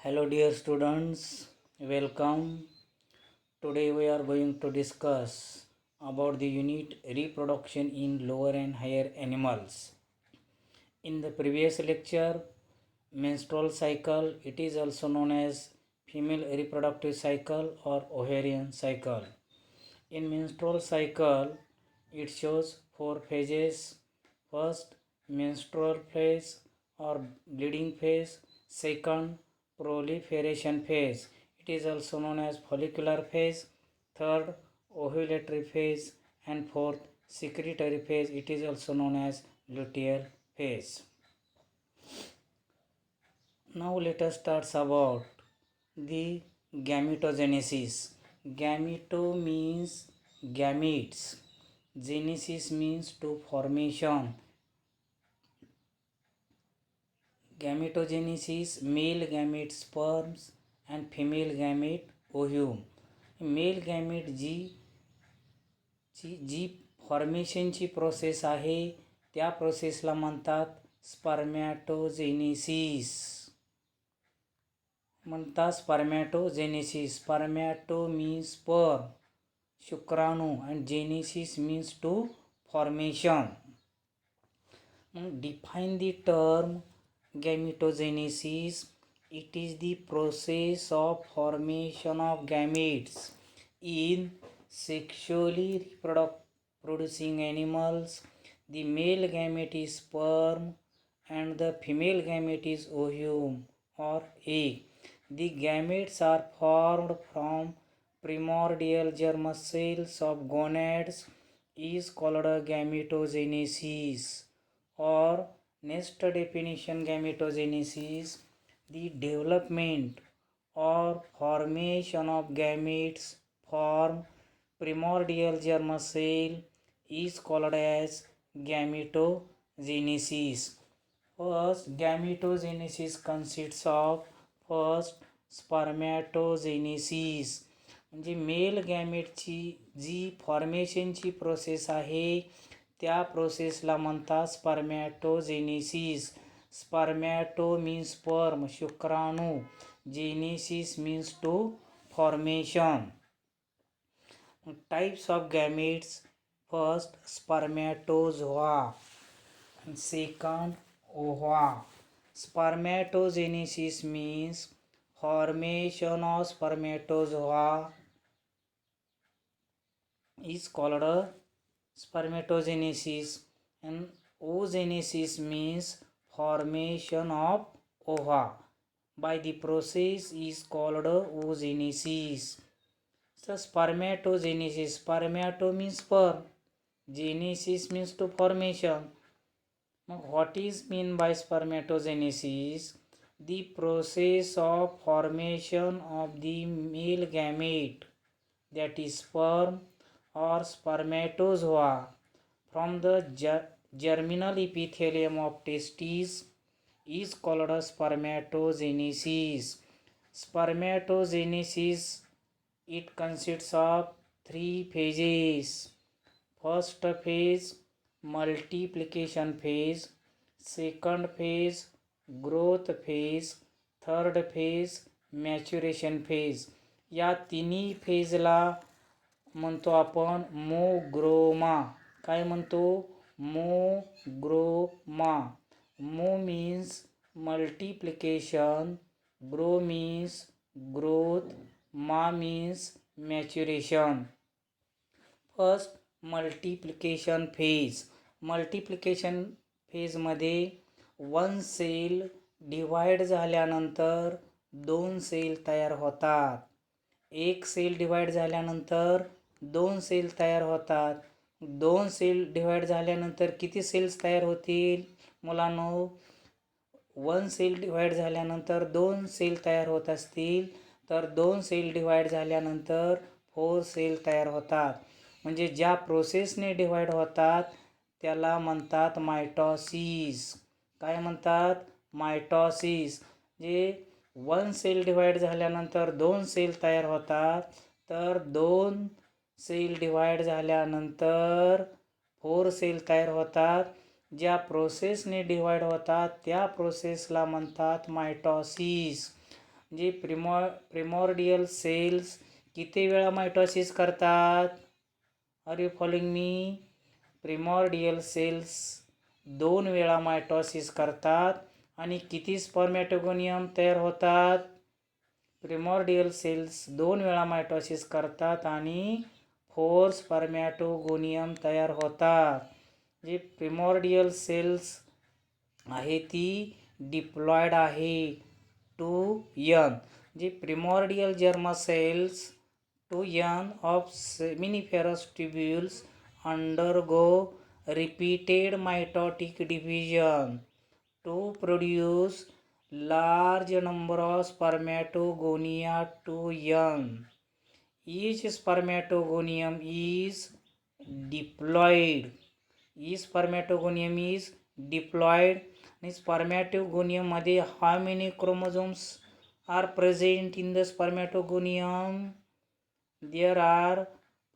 Hello dear students, welcome. Today we are going to discuss about the unit reproduction in lower and higher animals. In the previous lecture, menstrual cycle, it is also known as female reproductive cycle or ovarian cycle. In menstrual cycle, it shows four phases. First, menstrual phase or bleeding phase. Second, proliferation phase. It is also known as follicular phase. Third, ovulatory phase. And fourth, secretory phase. It is also known as luteal phase. Now let us start about the gametogenesis. Gameto means gametes. Genesis means to formation. Gametogenesis, male gamete sperms and female gamete ovum. Male gamete जी फॉर्मेशनची process आहे त्या प्रोसेसला म्हणतात spermatogenesis. Spermatogenesis. Spermato means sperm, शुक्राणू, and genesis means to formation. Define the term gametogenesis. It is the process of formation of gametes in sexually reproducing animals. The male gamete is sperm and the female gamete is ovum or egg. The gametes are formed from primordial germ cells of gonads is called gametogenesis. Or next definition, gametogenesis, the development or formation of gametes from primordial germ cell is called as gametogenesis. First, gametogenesis consists of first स्पर्मॅटोजेनेसिस. म्हणजे mail गॅमेटची जी फॉर्मेशनची process आहे त्या प्रोसेसला म्हणतात spermatogenesis. Spermato means sperm, शुक्राणू. Genesis means to formation. Types of gametes. First spermatozoa, second ova. Spermatogenesis means formation of spermatozoa is called spermatogenesis, and oogenesis means formation of ova by the process is called oogenesis. So spermatogenesis, spermato means sperm, genesis means to formation. What is mean by spermatogenesis? The process of formation of the male gamete, that is sperm or spermatozoa, from the germinal epithelium of testes is called spermatogenesis. Spermatogenesis, it consists of three phases. First phase, multiplication phase. Second phase, growth phase. Third phase, maturation phase. या तिन्ही फेजला म्हणतो आपण मोग्रोमा. काय म्हणतो? मोग्रोमा. मो means multiplication, ग्रो मीन्स ग्रोथ, मा means maturation. First multiplication phase. Multiplication फेजमध्ये वन सेल डिवाइड झाल्यानंतर दोन सेल तयार होतात. एक सेल डिवाइड झाल्यानंतर दोन सेल तयार होतात. दोन सेल डिवाइड झाल्यानंतर किती सेल्स तयार होतील मुलांनो? वन सेल डिवाइड झाल्यानंतर दोन सेल तयार होत असतील तर दोन सेल डिवाइड झाल्यानंतर फोर सेल तयार होतात. म्हणजे ज्या प्रोसेसने डिवाइड होतात त्याला म्हणतात मायटॉसिस. काय म्हणतात? मायटॉसिस. जे वन सेल डिवाइड झाल्यानंतर दोन सेल तयार होतात तर दोन सेल डिवाइड झाल्यानंतर फोर सेल तयार होतात. ज्या प्रोसेसने डिवाइड होतात त्या प्रोसेसला म्हणतात मायटॉसिस. जे प्रिमॉर्डियल सेल्स किती वेळा मायटॉसिस करतात? Are you following me? Primordial cells 2 वेळा मायटॉसिस करतात आणि किती स्पर्मॅटोगोनियम तयार होतात? प्रिमॉर्डियल सेल्स 2 वेळा मायटॉसिस करतात आणि 4 स्पर्मॅटोगोनियम तयार होतात. जे प्रिमॉर्डियल सेल्स आहे ती डिप्लॉयड आहे टू यन. जे primordial germ cells two N of seminiferous tubules undergo repeated mitotic division to produce large number of spermatogonia to young. Each spermatogonium is diploid. Each spermatogonium is diploid. And spermatogonium मध्ये how many chromosomes are present in the spermatogonium? There are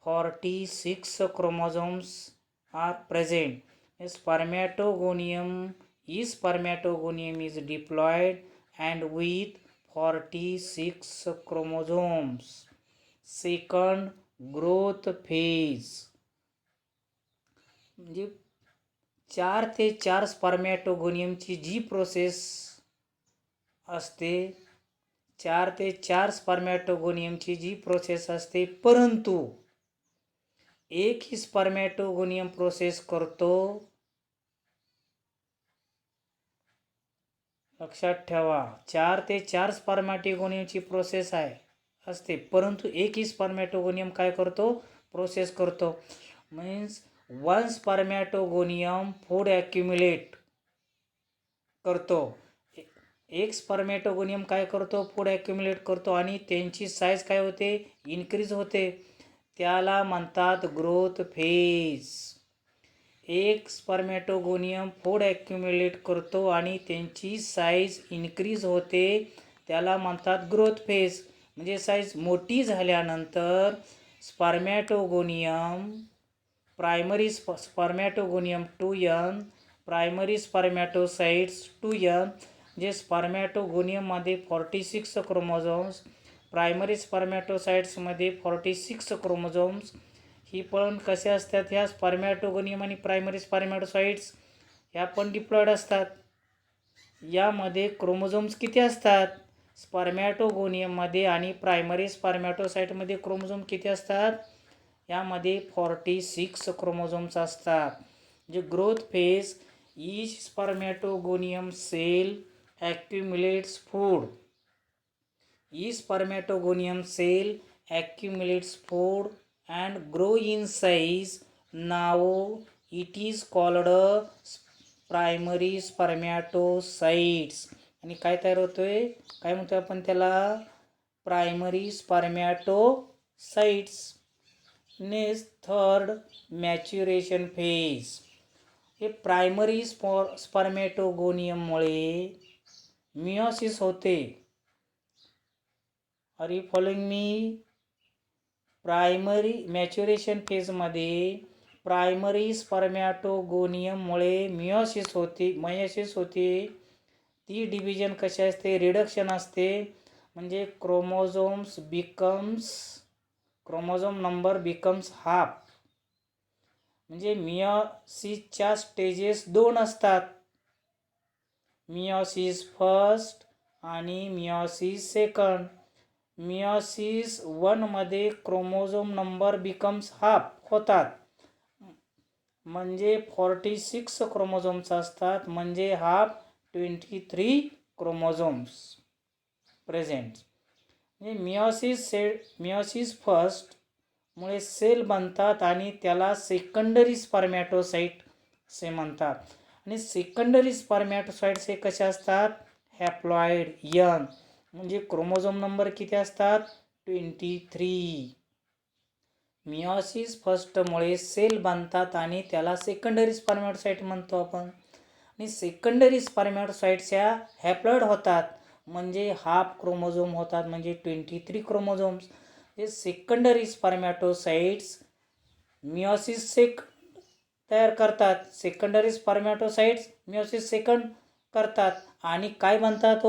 46 chromosomes are present. Spermatogonium is diploid and with 46 chromosomes. Second, growth phase. म्हणजे 4 ते 4 स्पर्मॅटोगोनियमची जी process असते, 4 ते 4 स्पर्मॅटोगोनियमची जी process असते, परंतु एक ही स्पर्मॅटोगोनियम process करतो. लक्षात ठेवा, 4 ते 4 स्पर्मॅटोगोनियमची प्रोसेस असते, परंतु एक ही स्पर्मॅटोगोनियम काय करतो? प्रोसेस करतो. मीन्स 1 स्पर्मॅटोगोनियम फूड ॲक्युम्युलेट करतो. एक स्पर्मॅटोगोनियम काय करतो? फूड ॲक्युम्युलेट करतो आणि त्यांची साईज काय होते? इन्क्रीज होते. त्याला म्हणतात ग्रोथ फेज. एक स्पर्मॅटोगोनियम फूड ॲक्युम्युलेट करतो आणि त्यांची साईज इन्क्रीज होते, त्याला म्हणतात ग्रोथ फेज. म्हणजे साईज मोठी झाल्यानंतर स्पर्मॅटोगोनियम primary स्पर्मॅटोगोनियम 2n, primary spermatocytes 2n. जे स्पर्मॅटोगोनियममध्ये 46 क्रोमोझोम्स, प्रायमरी स्पर्मॅटोसाइट्समध्ये 46 क्रोमोझोम्स. ही पण कसे असतात? ह्या स्पर्मॅटोगोनियम आणि प्रायमरी स्पर्मॅटोसाइट्स ह्या पण डिप्लॉयड असतात. यामध्ये क्रोमोझोम्स किती असतात? स्पर्मॅटोगोनियममध्ये आणि प्रायमरी स्पर्मॅटोसाइटमध्ये क्रोमोझोम किती असतात? यामध्ये 46 क्रोमोझोम्स असतात. जे growth phase, each spermatogonium cell accumulates food. Each spermatogonium cell accumulates food and grow in size. Now it is called primary spermatocytes. आणि काय तयार होतोय? काय म्हणतोय आपण त्याला? Primary spermatocytes. Next, third, maturation phase. हे प्रायमरी स्पर्मॅटोगोनियममुळे मियोसिस होते. Are you following me? Primary maturation फेजमध्ये प्रायमरी स्पर्मॅटोगोनियममुळे मियोसिस होते. ती डिव्हिजन कशी असते? रिडक्शन असते. म्हणजे क्रोमोझोम नंबर बिकम्स हाफ. म्हणजे मियोसिसच्या स्टेजेस 2 असतात, मियोसिस फर्स्ट आणि मियोसिस सेकंड. मियोसिस 1 मध्ये क्रोमोझोम नंबर बिकम्स हाफ होतात, म्हणजे 46 क्रोमोझोम्स असतात, म्हणजे हाफ 23 क्रोमोझोम्स प्रेझेंट. म्हणजे मियोसिस फर्स्ट मुळे सेल बनतात आणि त्याला सेकंडरी स्पर्मॅटोसाइट असे म्हणतात. आणि सेकंडरी स्पर्मॅटोसाइट्स हे कसे असतात? Haploid young. म्हणजे क्रोमोझोम नंबर किती असतात? 23. मियोसिस फर्स्टमुळे सेल बनतात आणि त्याला सेकंडरी स्पर्मॅटोसाइट म्हणतो आपण. आणि सेकंडरी स्पर्मॅटोसाइट्स ह्या हॅप्लॉइड होतात, म्हणजे हाफ क्रोमोझोम होतात, म्हणजे 23 क्रोमोझोम्स. हे सेकंडरी स्पर्मॅटोसाइट्स मियोसिस तयार करतात. सेकंडरी स्पर्मॅटोसाइट्स मियोसिस सेकंड करतात आणि काय बनतात?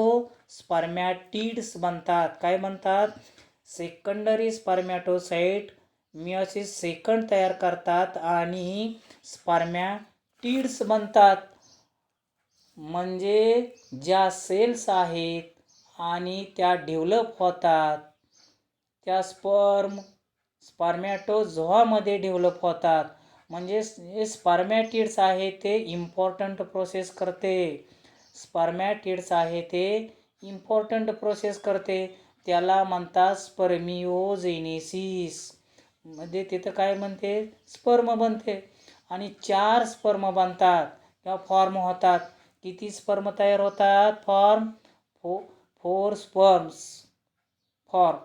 स्पर्मॅटिड्स बनतात. काय बनतात? सेकंडरी स्पर्मॅटोसाइट मियोसिस सेकंड तयार करतात आणि स्पर्मॅटिड्स बनतात. म्हणजे ज्या सेल्स आहेत आणि त्या डेव्हलप होतात त्या स्पर्मॅटोझोआमध्ये डेव्हलप होतात. म्हणजे जे स्पर्मॅटिड्स आहे ते इम्पॉर्टंट प्रोसेस करते. स्पर्मॅटिड्स आहे ते इम्पॉर्टंट प्रोसेस करते. त्याला म्हणतात स्पर्मिओजेनेसिस. मध्ये तिथं काय बनते? स्पर्म बनते आणि 4 स्पर्म बनतात किंवा फॉर्म होतात. किती स्पर्म तयार होतात? Four sperms form.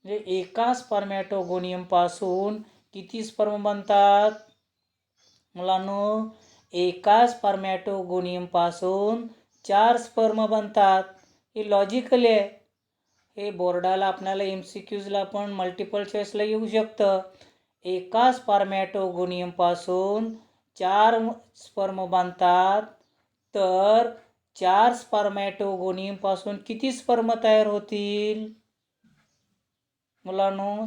म्हणजे एका स्पर्मॅटोगोनियमपासून किती स्पर्म बनतात मुलांनो? एका स्पर्मॅटोगोनियमपासून 4 स्पर्म बनतात. हे लॉजिकली आहे. हे बोर्डाला आपल्याला MCQजला पण मल्टिपल चॉईसला येऊ शकतं. एका स्पर्मॅटोगोनियमपासून 4 स्पर्म बनतात तर 4 स्पर्मॅटोगोनियमपासून किती स्पर्म तयार होतील मुलांनो?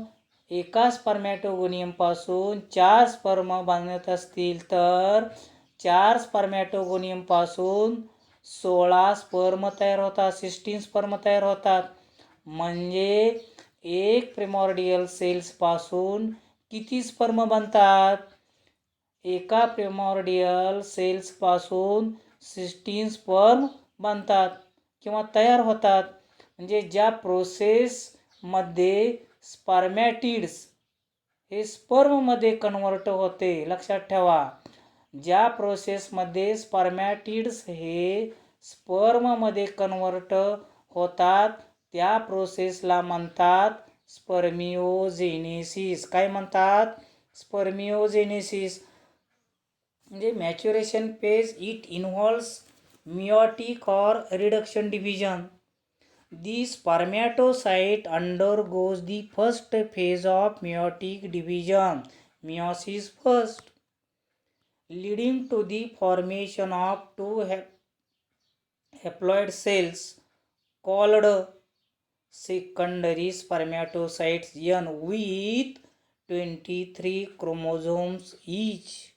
एका स्पर्मॅटोगोनियमपासून 4 स्पर्म बनत असतील तर 4 स्पर्मॅटोगोनियमपासून 16 स्पर्म तयार होतात, 16 स्पर्म तयार होतात. म्हणजे एक प्रिमॉर्डियल सेल्सपासून किती स्पर्म बनतात? एका प्रिमॉर्डियल सेल्सपासून 16 स्पर्म बनतात किंवा तयार होतात. म्हणजे ज्या प्रोसेसमध्ये स्पर्मॅटिड्स हे स्पर्ममध्ये कन्वर्ट होते, लक्षात ठेवा. ज्या प्रोसेसमध्ये स्पर्मॅटिड्स हे स्पर्ममध्ये कन्वर्ट होतात त्या प्रोसेसला म्हणतात स्पर्मिओजेनेसिस. काय म्हणतात? स्पर्मिओजेनेसिस. म्हणजे maturation phase it involves meiotic or reduction division. The spermatocyte undergoes the first phase of meiotic division, meiosis first, leading to the formation of 2 haploid cells called secondary spermatocytes N with 23 chromosomes each.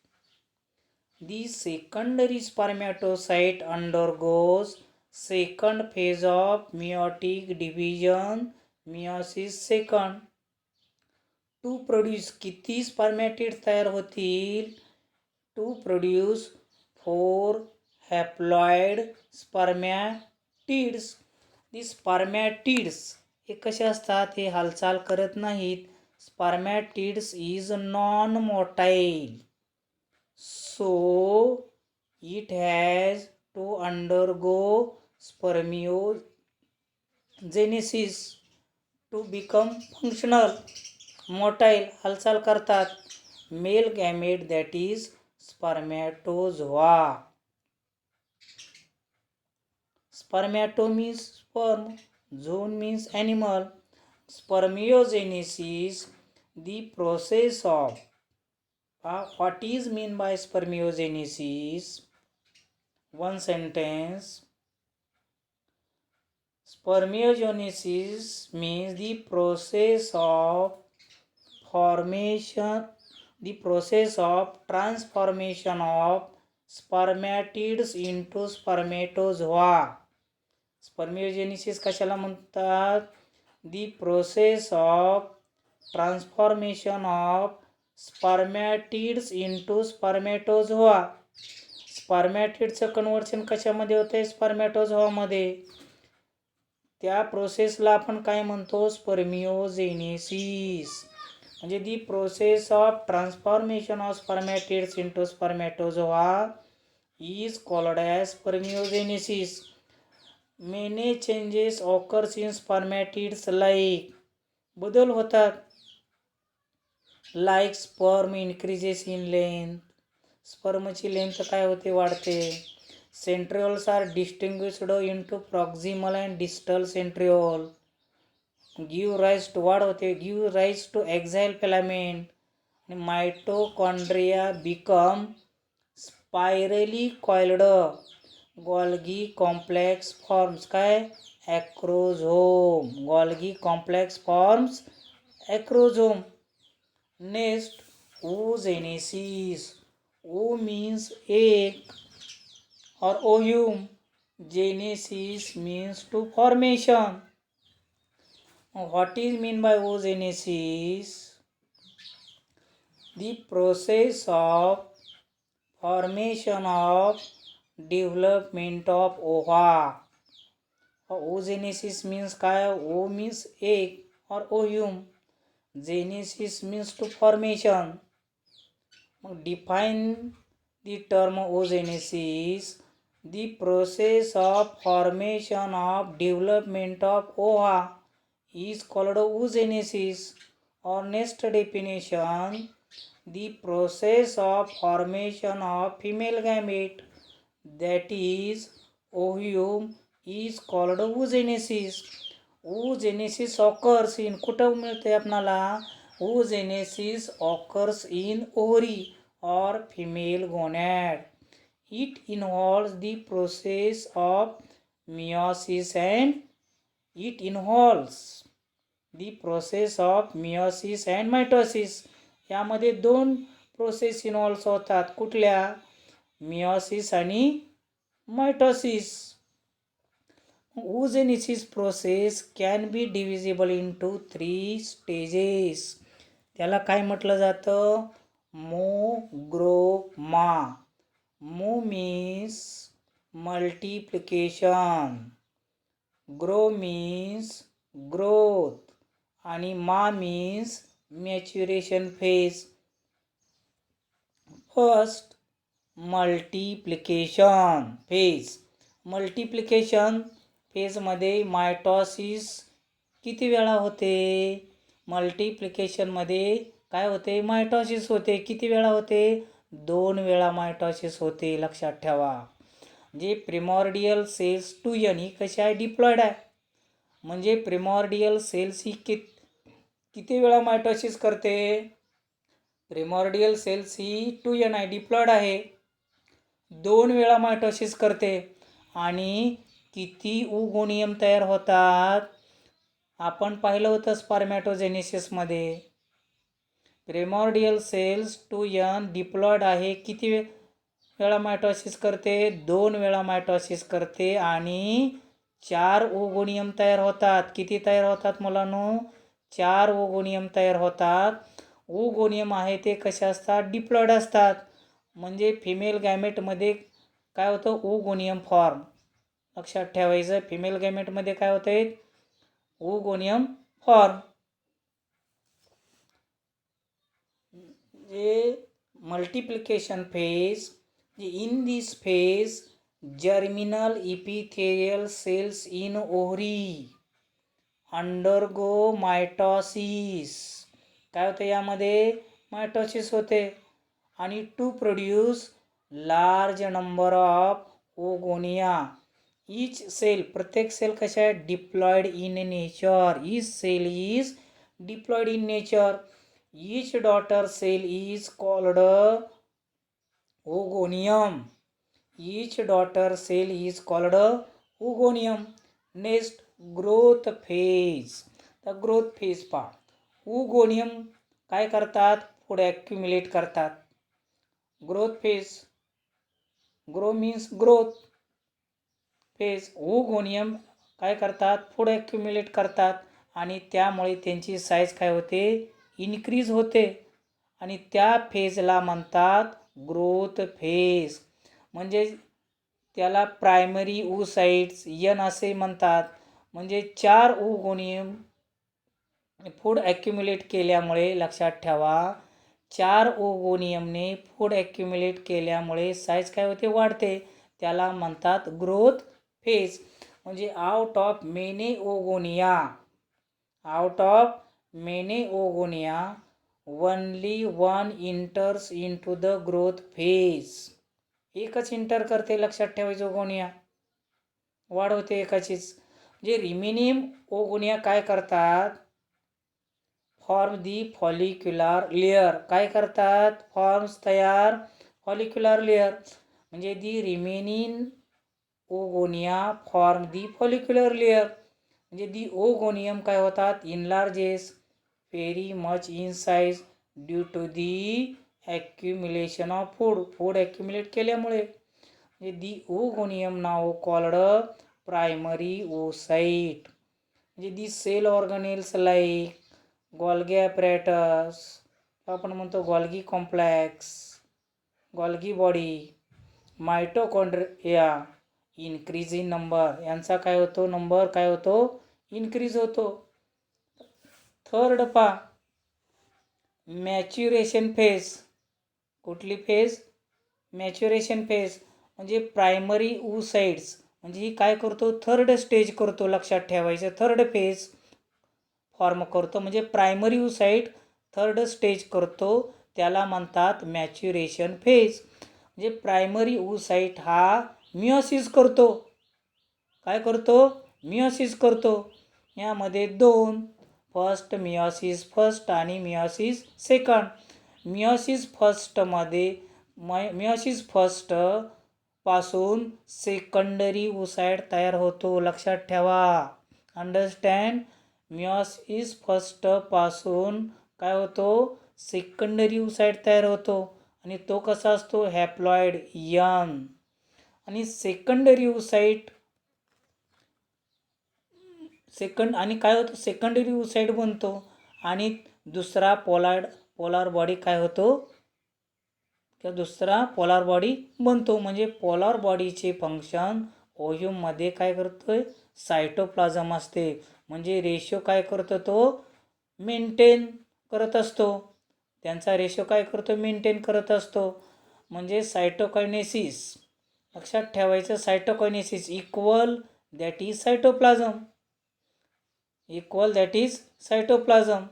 The secondary spermatocyte undergoes second phase of meiotic division, meiosis second. To produce किती स्पर्मॅटिड्स तयार होतील? To produce 4 haploid spermatids. The spermatids हे कसे असतात? हे हालचाल करत नाहीत. Spermatids is non-motile. So it has to undergo spermiogenesis to become functional. Motile हालचाल करतात. Male gamete that is spermatozoa. Spermato means sperm, zoon means animal. Spermiogenesis, the process of what is mean by spermiogenesis? One sentence. Spermiogenesis means the process of transformation of spermatids into spermatozoa. Spermiogenesis कशाला म्हणतात? The process of transformation of spermatids into spermatozoa. स्पर्मॅटिडचं conversion कशामध्ये होते? स्पर्मॅटोझोआमध्ये. त्या प्रोसेसला आपण काय म्हणतो? स्पर्मिओजेनेसिस. म्हणजे the process of transformation of spermatids into spermatozoa is called as spermiogenesis. Many changes occurs in spermatids like बदल होतात. Like sperm increases in length. स्पर्मची लेंथ काय होते? वाढते. Centrioles are distinguished into proximal and distal centriole. Give rise to वाढ होते. Give rise to axial filament. आणि mitochondria become spirally coiled. Golgi complex forms काय acrosome. Golgi complex forms acrosome. Next oogenesis. O means egg or ovum. Genesis means to formation. What is mean by oogenesis? The process of formation of development of ova. Oogenesis means काय O means egg or ovum. Genesis means to formation. Define the term oogenesis. The process of formation of development of ova is called oogenesis. Or next definition, the process of formation of female gamete, that is ovum, is called oogenesis. oogenesis occurs in कुठं मिळते आपणाला oogenesis occurs in ovary or female gonad. It involves the process of meiosis and mitosis. यामध्ये दोन process involve होतात. कुठल्या meiosis आणि mitosis. oogenesis process can be divisible into 3 stages. त्याला काय म्हटलं जातं मोग्रोमा. मो मीन्स मल्टिप्लिकेशन, ग्रो मीन्स ग्रोथ आणि मा means maturation phase. First multiplication phase. Multiplication फेजमध्ये मायटॉसिस किती वेळा होते. मल्टिप्लिकेशनमध्ये काय होते मायटॉसिस होते. किती वेळा होते 2 वेळा मायटॉसिस होते. लक्षात ठेवा. जे प्रिमॉर्डियल सेल्स 2n ही कशी आहे डिप्लॉइड आहे. म्हणजे प्रिमॉर्डियल सेल्स ही किती वेळा मायटॉसिस करते. प्रिमॉर्डियल सेल्स ही 2n आहे डिप्लॉइड आहे. 2 वेळा मायटॉसिस करते. आणि किती ओगोनियम तयार होतात आपण पाहिलं होतं स्पर्मॅटोजेनेसिसमध्ये. प्रिमॉर्डियल सेल्स 2n डिप्लॉइड आहे. किती वेळा मायटॉसिस करते 2 वेळा मायटॉसिस करते आणि 4 ओगोनियम तयार होतात. किती तयार होतात मुलांनो 4 ओगोनियम तयार होतात. ओगोनियम आहे ते कसे असतात डिप्लॉइड असतात. म्हणजे फिमेल गॅमेटमध्ये काय होतं ओगोनियम फॉर्म. लक्षात ठेवायचं फिमेल गॅमेटमध्ये काय होते ओगोनियम फॉर्म. जे multiplication phase. In this phase, germinal epithelial cells in ovary undergo mitosis. काय होते यामध्ये मायटोसिस होते आणि to produce large number of oogonia. Each cell प्रत्येक सेल कशा आहे diploid in nature. Each cell is diploid in nature. Each daughter cell is called oogonium. Each daughter cell is called oogonium. Next growth phase. तर growth phase पहा. Oogonium काय करतात food accumulate करतात. Growth phase. Grow means growth phase. Oogonium काय करतात food accumulate करतात आणि त्यामुळे त्यांची साईज काय होते इन्क्रीज होते आणि त्या फेजला म्हणतात ग्रोथ फेज. म्हणजे त्याला प्रायमरी oocytes n असे म्हणतात. म्हणजे 4 ओगोनियम फूड ॲक्युम्युलेट केल्यामुळे लक्षात ठेवा 4 ओगोनियमने फूड ॲक्युम्युलेट केल्यामुळे साईज काय होते वाढते. त्याला म्हणतात ग्रोथ फेज. म्हणजे out of many oogonia only one इंटर्स into the growth phase. एकच इंटर करते. लक्षात ठेवायचं ओगोनिया वाढ होते एकाचीच. जे रिमेनिंग ओगोनिया काय करतात फॉर्म दी फॉलिक्युलर लेअर. काय करतात फॉर्म्स तयार फॉलिक्युलर लेअर. म्हणजे the remaining oogonia form the follicular layer. म्हणजे दी ओगोनियम काय होतात, enlarges very much in size due to the accumulation of food accumulate केल्यामुळे. म्हणजे the oogonium now called primary oocyte. म्हणजे the cell organelles like Golgi apparatus, आपण म्हणतो Golgi complex, Golgi body, mitochondria increase in number. यांचा काय होतो, number काय होतो, इन्क्रीज होतो. Third maturation phase. कुठली फेज, मॅच्युरेशन फेज. म्हणजे प्रायमरी oocytes म्हणजे ही काय करतो, थर्ड स्टेज करतो. लक्षात ठेवायचं, थर्ड फेज फॉर्म करतो. म्हणजे प्रायमरी oocyte थर्ड स्टेज करतो, त्याला म्हणतात मॅच्युरेशन फेज. म्हणजे प्रायमरी oocyte हा मिओसिस करतो. काय करतो, मिओसिस करतो. यामध्ये दोन, फर्स्ट मिओसिस फर्स्ट आणि मिओसिस सेकंड. मिओसिस फर्स्ट पासून सेकंडरी oocyte तयार होतो. लक्षात ठेवा, अंडरस्टँड. मिओसिस फर्स्ट पासून काय होतो, सेकंडरी oocyte तयार होतो. आणि तो कसा असतो, हॅप्लॉइड यन. आणि सेकंडरी oocyte आणि काय होतं, सेकंडरी oocyte बनतो. आणि दुसरा पोलार बॉडी काय होतो, किंवा दुसरा पोलार बॉडी बनतो. म्हणजे पोलार बॉडीचे फंक्शन ओव्ह्यूममध्ये काय करतोय, सायटोप्लाझम असते. म्हणजे रेशो काय करतो, तो मेंटेन करत असतो. त्यांचा रेशो काय करतो, मेंटेन करत असतो. म्हणजे सायटोकायनेसिस. लक्षात ठेवायचं, cytokinesis equal that is cytoplasm, equal that is cytoplasm.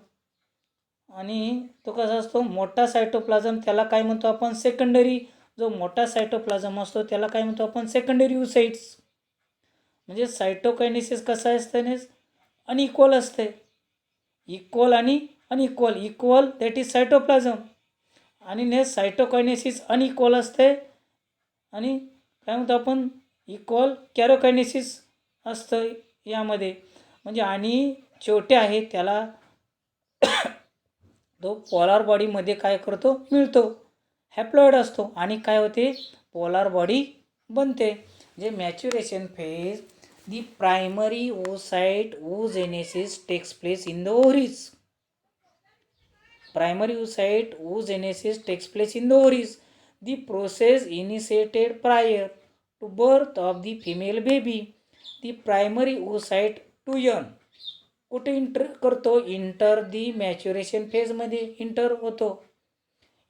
आणि तो कसा असतो, मोठा सायटोप्लाझम त्याला काय म्हणतो आपण, सेकंडरी. जो मोठा सायटोप्लाझम असतो त्याला काय म्हणतो आपण, सेकंडरी oocytes. म्हणजे सायटोकायनेसिस कसा असते, अनइक्वल असते. इक्वल आणि unequal. Equal that is cytoplasm आणि सायटोकायनेसिस अनइक्वल असते. आणि काय म्हणतो आपण, इक्वल कॅरोकायनेसिस असतं यामध्ये. म्हणजे आणि छोटे आहे त्याला तो पोलार बॉडीमध्ये काय करतो, मिळतो, हॅप्लॉइड असतो. आणि काय होते, पोलार बॉडी बनते. म्हणजे maturation phase, the primary oocyte oogenesis takes place in the ovaries. Primary oocyte oogenesis takes place in the ovaries. The process initiated prior to birth of the female baby. The primary oocyte to young कुठे enter करतो, enter the maturation फेजमध्ये enter होतो.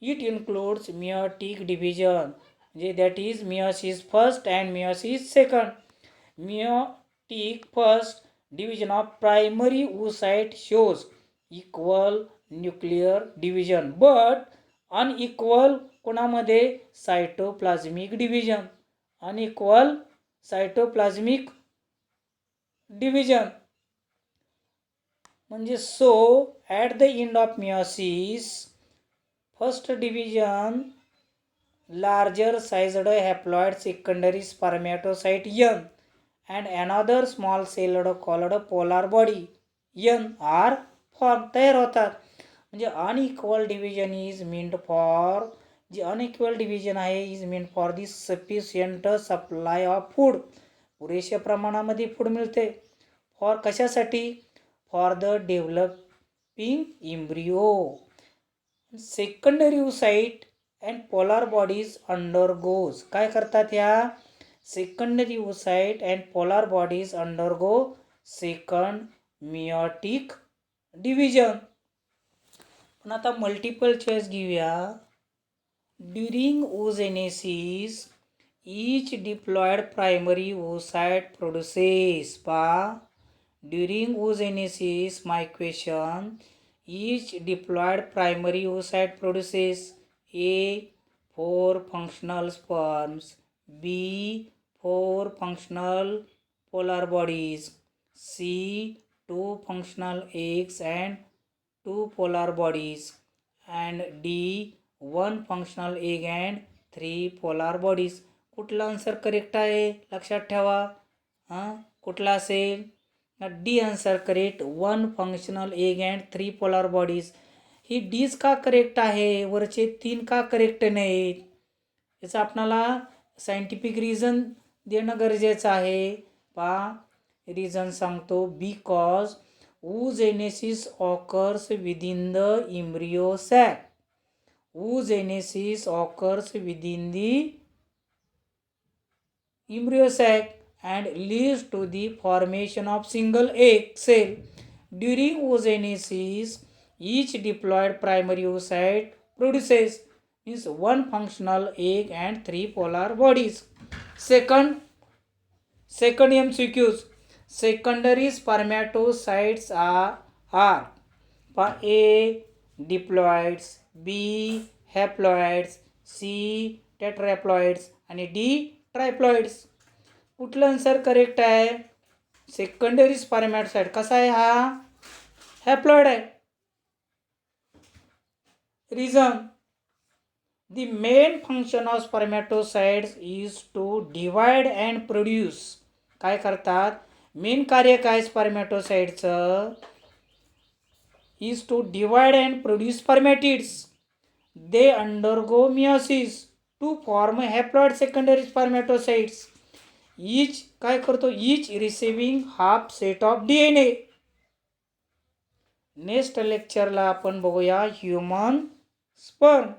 It includes meiotic division, म्हणजे that is meiosis first and meiosis second. Meiotic first division of primary oocyte shows equal nuclear division but unequal कोणामध्ये, cytoplasmic division. Unequal cytoplasmic division. म्हणजे so at the end of meiosis first division larger sized haploid secondary spermatocyte N and another small celled called polar body N are form तयार होतात. म्हणजे unequal division is meant for, जी unequal division आहे is meant for the sufficient supply of food. पुरेशा प्रमाणामध्ये food मिळते. For कशासाठी, for the developing embryo. Secondary oocyte and polar bodies undergoes, काय करतात ह्या secondary oocyte and polar bodies undergo second meiotic division. पण आता मल्टिपल चॉईस घेऊया. During oogenesis each diploid primary oocyte produces during oogenesis, my question, each diploid primary oocyte produces A. 4 functional sperms, B. 4 functional polar bodies, C. 2 functional eggs and 2 polar bodies, and D. 1 functional egg and 3 polar bodies. कुठला answer correct आहे लक्षात ठेवा. कुठला असेल? D answer correct. 1 functional egg and 3 polar bodies. ही डीज का correct आहे, वरचे 3 का करेक्ट नाहीत? याचं आपणाला सायंटिफिक रिझन देणं गरजेचं आहे. पहा रिझन सांगतो. Because oogenesis occurs within the embryo sac. Oogenesis occurs within the embryo sac and leads to the formation of single egg cell. During oogenesis, each diploid primary oocyte produces means 1 functional egg and 3 polar bodies. Second MCQs. Secondary spermatocytes are A. diploids, B. haploids, C. tetraploids आणि D. ट्रायप्लॉइड्स. कुठलं answer correct आहे? Secondary spermatocyte कसा आहे हा? Haploid आहे. Reason The main function of spermatocytes is to divide and produce. काय करतात? Main कार्य काय स्पर्मॅटोसाइटचं? is to divide and produce spermatids. They undergo meiosis to form haploid secondary spermatocytes. Each काय करतो? Each receiving half set of DNA. Next लेक्चरला आपण बघूया human sperm.